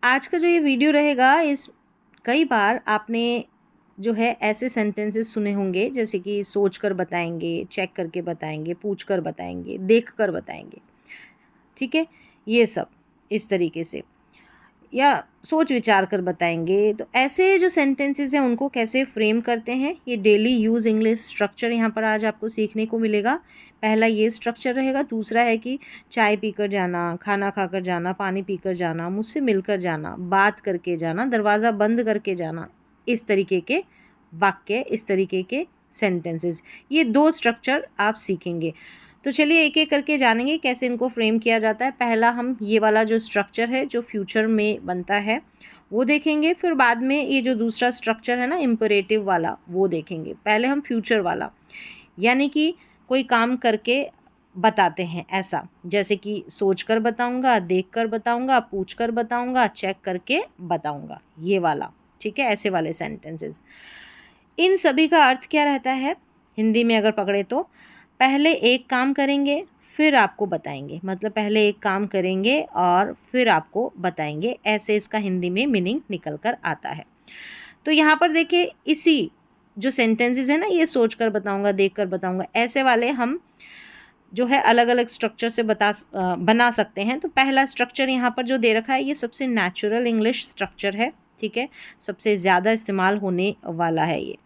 आज का जो ये वीडियो रहेगा, इस कई बार आपने जो है ऐसे सेंटेंसेस सुने होंगे जैसे कि सोच कर बताएंगे, चेक करके बताएंगे, पूछ कर बताएंगे, देख कर बताएंगे। ठीक है, ये सब इस तरीके से, या सोच विचार कर बताएंगे। तो ऐसे जो सेंटेंसेस हैं उनको कैसे फ्रेम करते हैं, ये डेली यूज़ इंग्लिश स्ट्रक्चर यहाँ पर आज आपको सीखने को मिलेगा। पहला ये स्ट्रक्चर रहेगा। दूसरा है कि चाय पीकर जाना, खाना खाकर जाना, पानी पीकर जाना, मुझसे मिलकर जाना, बात करके जाना, दरवाज़ा बंद करके जाना। इस तरीके के वाक्य, इस तरीके के सेंटेंसेस, ये 2 स्ट्रक्चर आप सीखेंगे। तो चलिए एक एक करके जानेंगे कैसे इनको फ्रेम किया जाता है। पहला हम ये वाला जो स्ट्रक्चर है जो फ्यूचर में बनता है वो देखेंगे, फिर बाद में ये जो दूसरा स्ट्रक्चर है ना इम्परेटिव वाला, वो देखेंगे। पहले हम फ्यूचर वाला, यानी कि कोई काम करके बताते हैं ऐसा, जैसे कि सोच कर बताऊँगा, देख कर बताऊँगा, पूछ कर बताऊँगा, चेक करके बताऊँगा, ये वाला। ठीक है, ऐसे वाले सेंटेंसेस। इन सभी का अर्थ क्या रहता है हिंदी में अगर पकड़े तो, पहले एक काम करेंगे फिर आपको बताएंगे, मतलब पहले एक काम करेंगे और फिर आपको बताएंगे, ऐसे इसका हिंदी में मीनिंग निकल कर आता है। तो यहाँ पर देखिए, इसी जो सेंटेंसेस है ना, ये सोच कर बताऊँगा, देख कर बताऊँगा, ऐसे वाले हम जो है अलग अलग स्ट्रक्चर से बना सकते हैं। तो पहला स्ट्रक्चर यहाँ पर जो दे रखा है ये सबसे नेचुरल इंग्लिश स्ट्रक्चर है। ठीक है, सबसे ज़्यादा इस्तेमाल होने वाला है ये।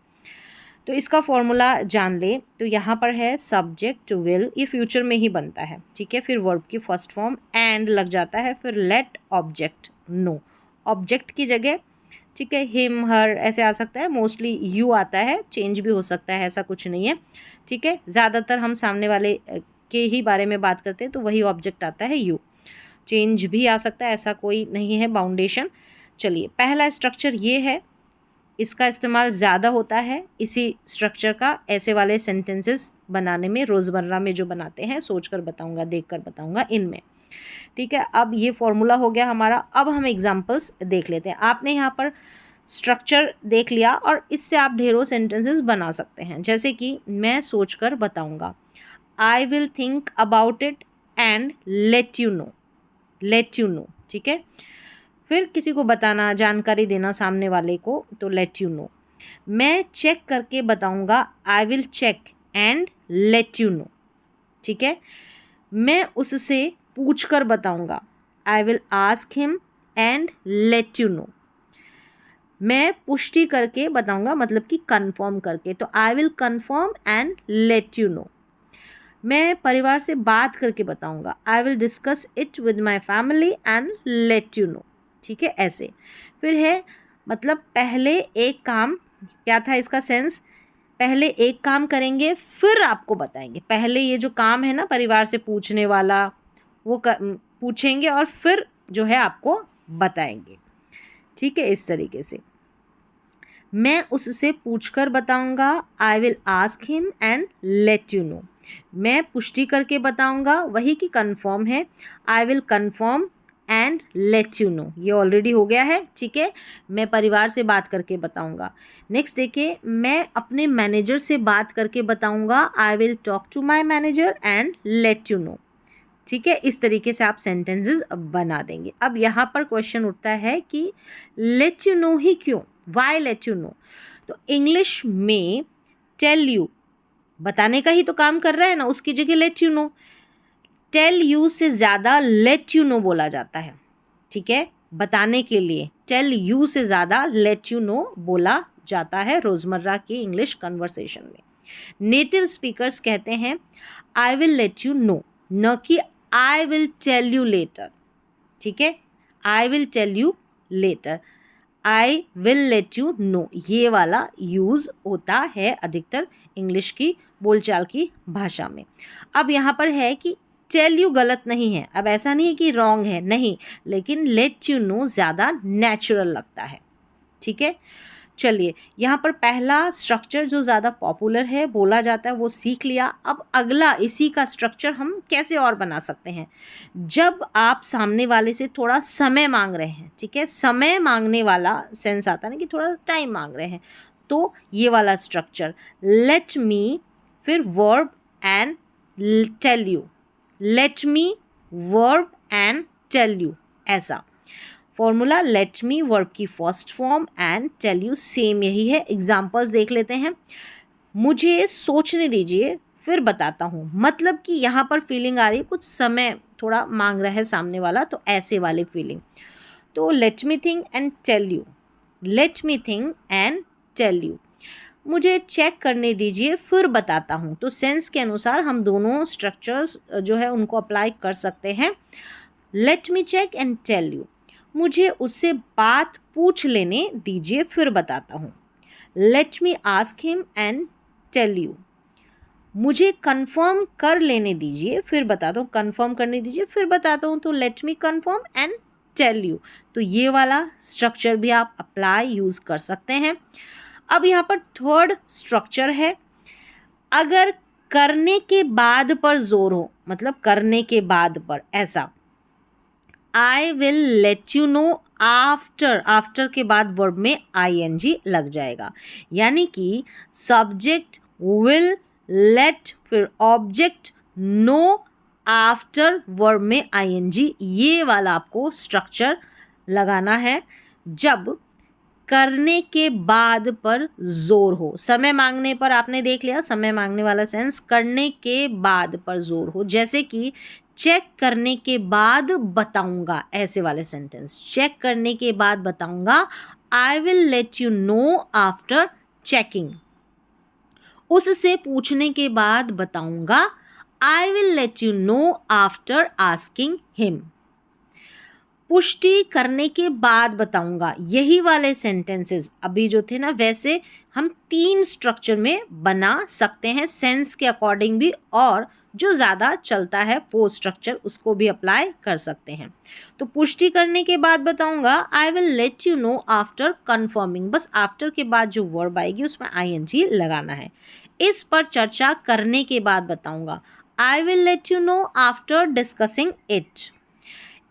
तो इसका फॉर्मूला जान ले। तो यहाँ पर है सब्जेक्ट विल, ये फ्यूचर में ही बनता है। ठीक है, फिर वर्ब की फर्स्ट फॉर्म एंड लग जाता है, फिर लेट ऑब्जेक्ट नो, ऑब्जेक्ट की जगह ठीक है हिम हर ऐसे आ सकता है, मोस्टली यू आता है, चेंज भी हो सकता है, ऐसा कुछ नहीं है। ठीक है, ज़्यादातर हम सामने वाले के ही बारे में बात करते हैं तो वही ऑब्जेक्ट आता है यू, चेंज भी आ सकता है, ऐसा कोई नहीं है बाउंडेशन। चलिए पहला स्ट्रक्चर ये है, इसका इस्तेमाल ज़्यादा होता है इसी स्ट्रक्चर का ऐसे वाले सेंटेंसेस बनाने में, रोज़मर्रा में जो बनाते हैं, सोच कर बताऊँगा, देख कर बताऊँगा, इनमें। ठीक है, अब ये फॉर्मूला हो गया हमारा। अब हम एग्जांपल्स देख लेते हैं। आपने यहाँ पर स्ट्रक्चर देख लिया और इससे आप ढेरों सेंटेंसेस बना सकते हैं। जैसे कि मैं सोच कर बताऊँगा, I will think about it and let you no, late you know. ठीक है, फिर किसी को बताना, जानकारी देना सामने वाले को, तो लेट यू नो। मैं चेक करके बताऊंगा, I will check and let you know. ठीक है, मैं उससे पूछ कर बताऊंगा, I will ask him and let you know. मैं पुष्टि करके बताऊंगा, मतलब कि कंफर्म करके, तो I will confirm and let you know. मैं परिवार से बात करके बताऊंगा, I will discuss it with my family and let you know. ठीक है, ऐसे। फिर है, मतलब पहले एक काम, क्या था इसका सेंस, पहले एक काम करेंगे फिर आपको बताएंगे। पहले ये जो काम है ना परिवार से पूछने वाला, वो पूछेंगे और फिर जो है आपको बताएंगे। ठीक है, इस तरीके से। मैं उससे पूछकर बताऊंगा, I will ask him and let you know. मैं पुष्टि करके बताऊंगा, वही की कंफर्म है, I will confirm and let you know, ये ऑलरेडी हो गया है। ठीक है, मैं परिवार से बात करके बताऊंगा। नेक्स्ट देखिए, मैं अपने मैनेजर से बात करके बताऊंगा, I will talk to my manager and let you know. ठीक है, इस तरीके से आप सेंटेंसेस बना देंगे। अब यहाँ पर क्वेश्चन उठता है कि लेट यू नो ही क्यों, वाई लेट यू नो। तो इंग्लिश में टेल यू बताने का ही तो काम कर रहा है ना, उसकी जगह let you know. Tell you से ज़्यादा लेट यू नो बोला जाता है। ठीक है, बताने के लिए टेल यू से ज़्यादा लेट यू नो बोला जाता है रोज़मर्रा की इंग्लिश कन्वर्सेशन में। नेटिव स्पीकर्स कहते हैं I will let you know, न कि I will tell you later. ठीक है, I will tell you later, I will let you know, ये वाला यूज़ होता है अधिकतर इंग्लिश की बोलचाल की भाषा में। अब यहाँ पर है कि टेल यू गलत नहीं है, अब ऐसा नहीं है कि रॉन्ग है, नहीं, लेकिन लेट यू नो ज़्यादा नेचुरल लगता है। ठीक है, चलिए यहाँ पर पहला स्ट्रक्चर जो ज़्यादा पॉपुलर है, बोला जाता है, वो सीख लिया। अब अगला इसी का स्ट्रक्चर हम कैसे और बना सकते हैं, जब आप सामने वाले से थोड़ा समय मांग रहे हैं। ठीक है, समय मांगने वाला सेंस आता है ना कि थोड़ा टाइम मांग रहे हैं, तो ये वाला स्ट्रक्चर, लेट मी, फिर verb and tell you, let me, verb and tell you, ऐसा। फॉर्मूला लेट मी वर्ब की first form and tell you same यही है। एग्जाम्पल्स देख लेते हैं। मुझे सोचने दीजिए फिर बताता हूँ, मतलब कि यहाँ पर फीलिंग आ रही है, कुछ समय थोड़ा मांग रहा है सामने वाला, तो ऐसे वाली फीलिंग। तो let me think and tell you, let me think and tell you, मुझे चेक करने दीजिए फिर बताता हूँ। तो सेंस के अनुसार हम दोनों स्ट्रक्चर्स जो है उनको अप्लाई कर सकते हैं। Let me check and tell you, मुझे उससे बात पूछ लेने दीजिए फिर बताता हूँ। Let me ask him and tell you, मुझे कंफर्म कर लेने दीजिए फिर बताता हूँ, कंफर्म करने दीजिए फिर बताता हूँ। तो let me confirm and tell you, तो ये वाला स्ट्रक्चर भी आप अप्लाई यूज़ कर सकते हैं। अब यहाँ पर थर्ड स्ट्रक्चर है, अगर करने के बाद पर जोर हो, मतलब करने के बाद पर, ऐसा आई will let you know after, after के बाद वर्ब में ing लग जाएगा, यानी कि सब्जेक्ट विल, लेट, फिर ऑब्जेक्ट नो, आफ्टर वर्ब में ing, ये वाला आपको स्ट्रक्चर लगाना है जब करने के बाद पर जोर हो। समय मांगने पर आपने देख लिया, समय मांगने वाला सेंस करने के बाद पर जोर हो, जैसे कि चेक करने के बाद बताऊंगा, ऐसे वाले सेंटेंस। चेक करने के बाद बताऊंगा, I will let you know after checking. उससे पूछने के बाद बताऊंगा, I will let you know after asking him. पुष्टि करने के बाद बताऊंगा, यही वाले सेंटेंसेस अभी जो थे ना, वैसे हम 3 स्ट्रक्चर में बना सकते हैं सेंस के अकॉर्डिंग भी, और जो ज़्यादा चलता है वो स्ट्रक्चर उसको भी अप्लाई कर सकते हैं। तो पुष्टि करने के बाद बताऊंगा, I will let you know after confirming, बस आफ्टर के बाद जो वर्ब आएगी उसमें ing लगाना है। इस पर चर्चा करने के बाद बताऊंगा, I will let you know after discussing it.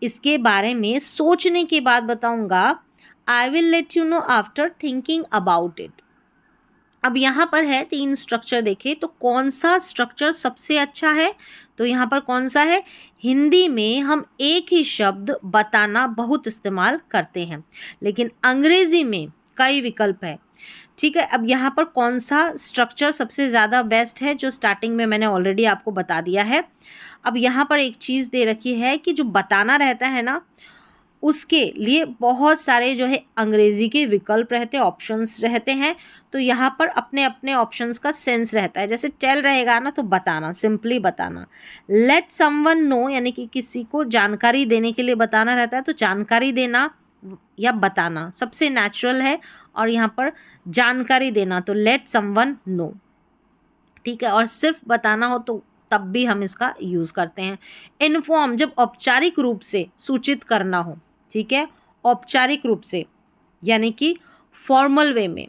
इसके बारे में सोचने के बाद बताऊंगा, I will let you know after thinking about it. अब यहाँ पर है 3 स्ट्रक्चर, देखे तो कौन सा स्ट्रक्चर सबसे अच्छा है? तो यहाँ पर कौन सा है? हिंदी में हम एक ही शब्द बताना बहुत इस्तेमाल करते हैं, लेकिन अंग्रेजी में कई विकल्प है। ठीक है, अब यहाँ पर कौन सा स्ट्रक्चर सबसे ज़्यादा बेस्ट है, जो स्टार्टिंग में मैंने ऑलरेडी आपको बता दिया है। अब यहाँ पर एक चीज़ दे रखी है कि जो बताना रहता है ना, उसके लिए बहुत सारे जो है अंग्रेजी के विकल्प रहते हैं, ऑप्शंस रहते हैं। तो यहाँ पर अपने अपने ऑप्शंस का सेंस रहता है। जैसे टेल रहेगा ना, तो बताना, सिंपली बताना। लेट समवन नो, यानी कि किसी को जानकारी देने के लिए बताना रहता है, तो जानकारी देना या बताना सबसे नेचुरल है, और यहाँ पर जानकारी देना तो लेट समवन नो। ठीक है, और सिर्फ बताना हो तो तब भी हम इसका यूज़ करते हैं। इन्फॉर्म, जब औपचारिक रूप से सूचित करना हो, ठीक है, औपचारिक रूप से यानी कि फॉर्मल वे में।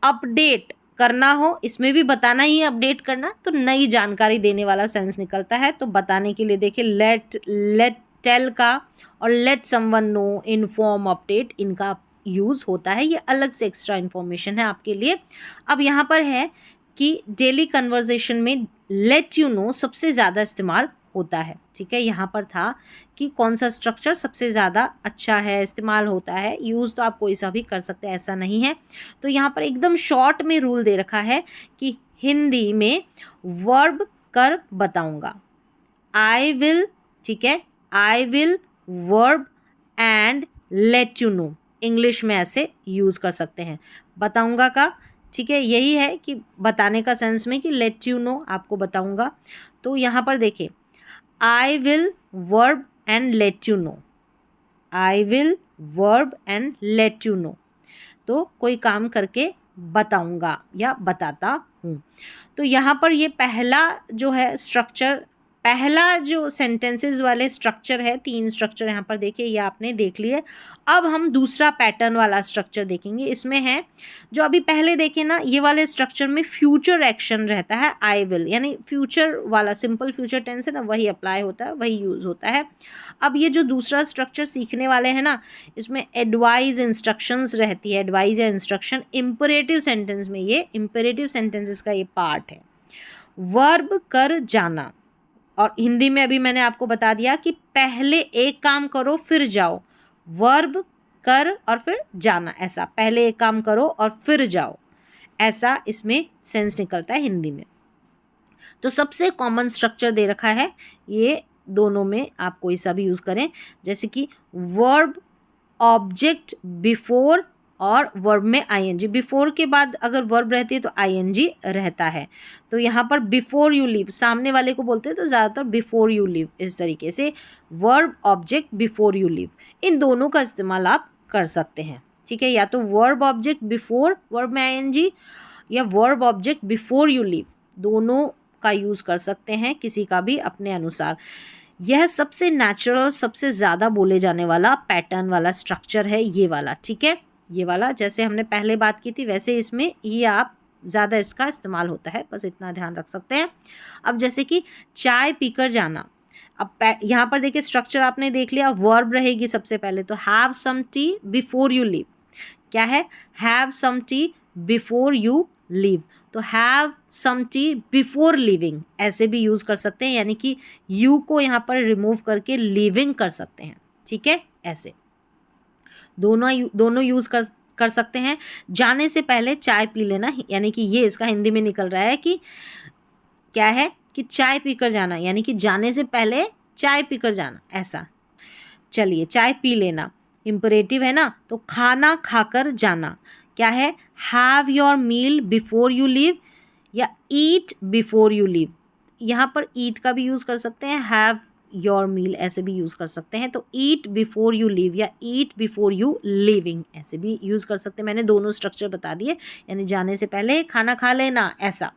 अपडेट करना हो, इसमें भी बताना ही है, अपडेट करना, तो नई जानकारी देने वाला सेंस निकलता है। तो बताने के लिए देखिए लेट टेल का और let someone know, inform, update, इनका यूज़ होता है। ये अलग से एक्स्ट्रा इन्फॉर्मेशन है आपके लिए। अब यहाँ पर है कि डेली कन्वर्सेशन में लेट यू नो सबसे ज़्यादा इस्तेमाल होता है। ठीक है, यहाँ पर था कि कौन सा स्ट्रक्चर सबसे ज़्यादा अच्छा है, इस्तेमाल होता है। यूज़ तो आप कोई सा भी कर सकते हैं, ऐसा नहीं है। तो यहाँ पर एकदम शॉर्ट में रूल दे रखा है कि हिंदी में वर्ब कर बताऊँगा, आई विल, ठीक है, I will, verb and let you no, English में ऐसे यूज़ कर सकते हैं बताऊँगा का। ठीक है, यही है कि बताने का सेंस में कि लेट यू नो, आपको बताऊँगा। तो यहाँ पर देखिए, I will, verb and let you no, I will, verb and let you no, तो कोई काम करके बताऊँगा या बताता हूँ। तो यहाँ पर ये पहला जो है स्ट्रक्चर, पहला जो सेंटेंसेस वाले स्ट्रक्चर है, 3 स्ट्रक्चर यहाँ पर देखिए, ये आपने देख लिए। अब हम दूसरा पैटर्न वाला स्ट्रक्चर देखेंगे। इसमें है जो अभी पहले देखे ना, ये वाले स्ट्रक्चर में फ्यूचर एक्शन रहता है, आई विल, यानी फ्यूचर वाला सिंपल फ्यूचर टेंस है ना, वही अप्लाई होता है, वही यूज़ होता है। अब ये जो दूसरा स्ट्रक्चर सीखने वाले हैं ना, इसमें एडवाइज, इंस्ट्रक्शंस रहती है, एडवाइज या इंस्ट्रक्शन। इम्परेटिव सेंटेंस में, ये इम्परेटिव सेंटेंसेस का ये पार्ट है। वर्ब कर जाना, और हिंदी में अभी मैंने आपको बता दिया कि पहले एक काम करो फिर जाओ, वर्ब कर और फिर जाना, ऐसा पहले एक काम करो और फिर जाओ, ऐसा इसमें सेंस निकलता है हिंदी में। तो सबसे कॉमन स्ट्रक्चर दे रखा है, ये दोनों में आप कोई सा भी यूज़ करें, जैसे कि वर्ब ऑब्जेक्ट बिफोर और वर्ब में आईएनजी, बिफोर के बाद अगर वर्ब रहती है तो आईएनजी रहता है। तो यहाँ पर बिफोर यू लीव, सामने वाले को बोलते हैं तो ज़्यादातर बिफोर यू लीव, इस तरीके से verb object before you leave, इन दोनों का इस्तेमाल आप कर सकते हैं, ठीक है। या तो वर्ब ऑब्जेक्ट बिफोर वर्ब में आईएनजी या verb object before you leave, दोनों का यूज़ कर सकते हैं, किसी का भी अपने अनुसार। यह सबसे नेचुरल, सबसे ज़्यादा बोले जाने वाला पैटर्न वाला स्ट्रक्चर है ये वाला, ठीक है। ये वाला जैसे हमने पहले बात की थी वैसे इसमें ये आप ज़्यादा इसका इस्तेमाल होता है, बस इतना ध्यान रख सकते हैं। अब जैसे कि चाय पीकर जाना, अब यहाँ पर देखिए स्ट्रक्चर आपने देख लिया, वर्ब रहेगी सबसे पहले, तो have some tea before you leave, क्या है, have some tea before you leave. तो have some tea before living ऐसे भी यूज़ कर सकते हैं, यानी कि यू को यहाँ पर रिमूव करके लिविंग कर सकते हैं, ठीक है। ऐसे दोनों यूज़ कर सकते हैं। जाने से पहले चाय पी लेना, यानी कि ये इसका हिंदी में निकल रहा है कि क्या है कि चाय पीकर जाना, यानी कि जाने से पहले चाय पीकर जाना, ऐसा। चलिए चाय पी लेना इम्परेटिव है ना, तो खाना खाकर जाना क्या है, have your meal before you leave या ईट बिफोर यू लीव। यहाँ पर ईट का भी यूज़ कर सकते हैं, हैव योर मील ऐसे भी यूज़ कर सकते हैं। तो ईट बिफोर यू लीव या ईट बिफोर यू लिविंग ऐसे भी यूज़ कर सकते हैं। मैंने दोनों स्ट्रक्चर बता दिए, यानी जाने से पहले खाना खा लेना, ऐसा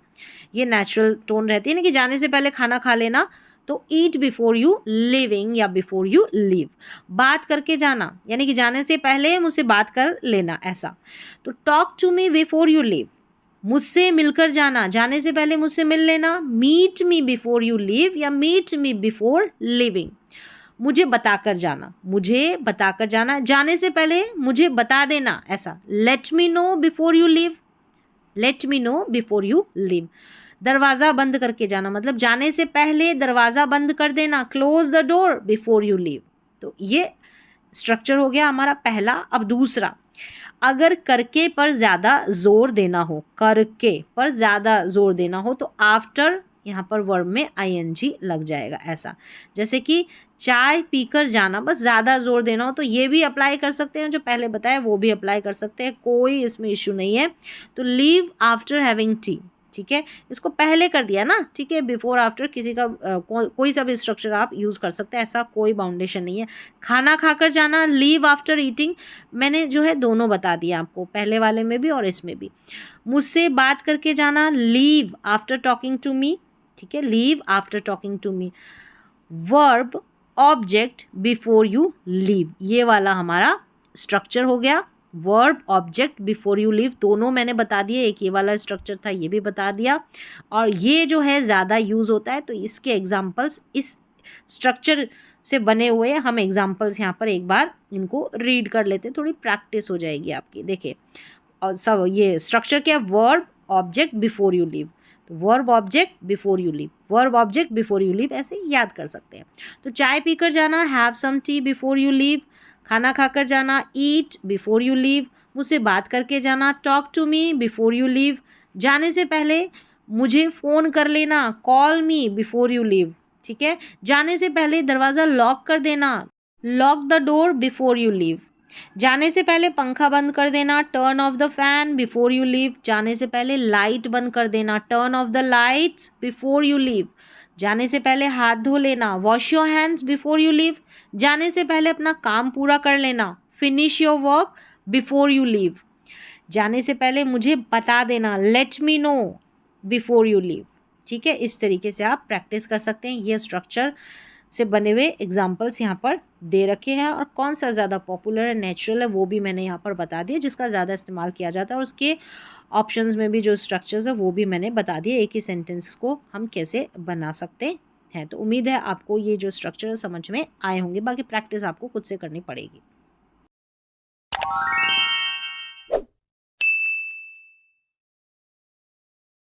ये नेचुरल टोन रहती है ना कि जाने से पहले खाना खा लेना, तो ईट बिफोर यू लिविंग या बिफोर यू लीव। बात करके जाना, यानी कि जाने से पहले मुझसे बात कर लेना, ऐसा। तो talk to me before you leave, मुझसे मिलकर जाना, जाने से पहले मुझसे मिल लेना, meet me before you leave या मीट मी बिफोर लिविंग। मुझे बताकर जाना, मुझे बताकर जाना, जाने से पहले मुझे बता देना, ऐसा। Let me know before you leave, let me know before you leave. दरवाज़ा बंद करके जाना, मतलब जाने से पहले दरवाज़ा बंद कर देना, close the door before you leave. तो ये स्ट्रक्चर हो गया हमारा पहला। अब दूसरा, अगर करके पर ज़्यादा जोर देना हो, करके पर ज़्यादा जोर देना हो तो आफ्टर यहाँ पर वर्ब में आईएनजी लग जाएगा, ऐसा। जैसे कि चाय पीकर जाना, बस ज़्यादा जोर देना हो तो ये भी अप्लाई कर सकते हैं, जो पहले बताया वो भी अप्लाई कर सकते हैं, कोई इसमें इशू नहीं है। तो लीव आफ्टर हैविंग टी, ठीक है, इसको पहले कर दिया ना, ठीक है। बिफोर आफ्टर किसी का कोई सा भी स्ट्रक्चर आप यूज़ कर सकते हैं, ऐसा कोई बाउंडेशन नहीं है। खाना खाकर जाना, लीव आफ्टर ईटिंग, मैंने जो है दोनों बता दिया आपको, पहले वाले में भी और इसमें भी। मुझसे बात करके जाना, leave after talking to me, ठीक है, leave after talking to me. Verb object before you leave, ये वाला हमारा स्ट्रक्चर हो गया। Verb object before you leave दोनों मैंने बता दिए, एक ये वाला स्ट्रक्चर था ये भी बता दिया, और ये जो है ज़्यादा यूज़ होता है, तो इसके एग्जाम्पल्स इस स्ट्रक्चर से बने हुए हम एग्जाम्पल्स यहाँ पर एक बार इनको रीड कर लेते हैं, थोड़ी प्रैक्टिस हो जाएगी आपकी। देखिए और सब ये स्ट्रक्चर क्या, verb object before you leave, तो verb object before you leave, verb object before you leave ऐसे याद कर सकते हैं। तो चाय पीकर जाना, have some tea before you leave. खाना खाकर जाना, ईट बिफोर यू लीव। मुझसे बात करके जाना, talk to me before you leave. जाने से पहले मुझे फ़ोन कर लेना, call me before you leave, ठीक है। जाने से पहले दरवाज़ा लॉक कर देना, lock the door before you leave. जाने से पहले पंखा बंद कर देना, turn off the fan before you leave. जाने से पहले लाइट बंद कर देना, turn off the lights before you leave. जाने से पहले हाथ धो लेना, wash your hands before you leave. जाने से पहले अपना काम पूरा कर लेना, finish your work before you leave. जाने से पहले मुझे बता देना, let me know before you leave, ठीक है। इस तरीके से आप प्रैक्टिस कर सकते हैं। ये स्ट्रक्चर से बने हुए एग्जाम्पल्स यहाँ पर दे रखे हैं, और कौन सा ज़्यादा पॉपुलर है, नेचुरल है, वो भी मैंने यहाँ पर बता दिया, जिसका ज़्यादा इस्तेमाल किया जाता है। और उसके ऑप्शंस में भी जो स्ट्रक्चर्स है वो भी मैंने बता दिए, एक ही सेंटेंस को हम कैसे बना सकते हैं। तो उम्मीद है आपको ये जो स्ट्रक्चर समझ में आए होंगे, बाकी प्रैक्टिस आपको खुद से करनी पड़ेगी।